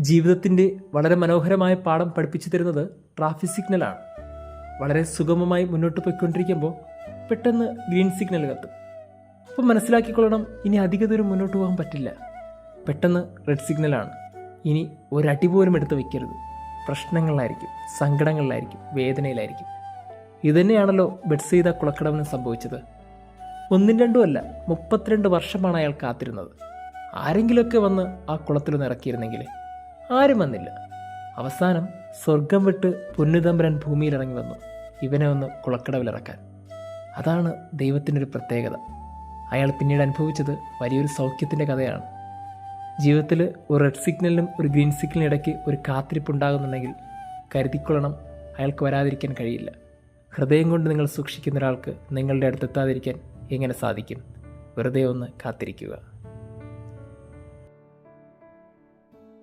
ജീവിതത്തിൻ്റെ വളരെ മനോഹരമായ പാഠം പഠിപ്പിച്ചു തരുന്നത് ട്രാഫിക് സിഗ്നലാണ്. വളരെ സുഗമമായി മുന്നോട്ട് പോയിക്കൊണ്ടിരിക്കുമ്പോൾ പെട്ടെന്ന് ഗ്രീൻ സിഗ്നൽ കത്തും. അപ്പോൾ മനസ്സിലാക്കിക്കൊള്ളണം, ഇനി അധിക ദൂരം മുന്നോട്ട് പോകാൻ പറ്റില്ല. പെട്ടെന്ന് റെഡ് സിഗ്നലാണ്. ഇനി ഒരടി പോലും എടുത്ത് വയ്ക്കരുത്. പ്രശ്നങ്ങളിലായിരിക്കും, സങ്കടങ്ങളിലായിരിക്കും, വേദനയിലായിരിക്കും. ഇതുതന്നെയാണല്ലോ ബെറ്റ്സെയ്ത കുളക്കടവിന് സംഭവിച്ചത്. ഒന്നും രണ്ടും അല്ല, 32 വർഷമാണ് അയാൾ കാത്തിരുന്നത്. ആരെങ്കിലുമൊക്കെ വന്ന് ആ കുളത്തിലൊന്ന് ഇറക്കിയിരുന്നെങ്കിൽ. ആരും വന്നില്ല. അവസാനം സ്വർഗം വിട്ട് പൊന്നുതമ്പുരാൻ ഭൂമിയിൽ ഇറങ്ങി വന്നു ഇവനെ ഒന്ന് കുളക്കടവിലിറക്കാൻ. അതാണ് ദൈവത്തിൻ്റെ ഒരു പ്രത്യേകത. അയാൾ പിന്നീട് അനുഭവിച്ചത് വലിയൊരു സൗഖ്യത്തിൻ്റെ കഥയാണ്. ജീവിതത്തിൽ ഒരു റെഡ് സിഗ്നലിനും ഒരു ഗ്രീൻ സിഗ്നലിനും ഇടയ്ക്ക് ഒരു കാത്തിരിപ്പുണ്ടാകുന്നുണ്ടെങ്കിൽ കരുതിക്കൊള്ളണം, അയാൾക്ക് വരാതിരിക്കാൻ കഴിയില്ല. ഹൃദയം കൊണ്ട് നിങ്ങൾ സൂക്ഷിക്കുന്ന ഒരാൾക്ക് നിങ്ങളുടെ അടുത്തെത്താതിരിക്കാൻ എങ്ങനെ സാധിക്കും? വെറുതെ ഒന്ന് കാത്തിരിക്കുക.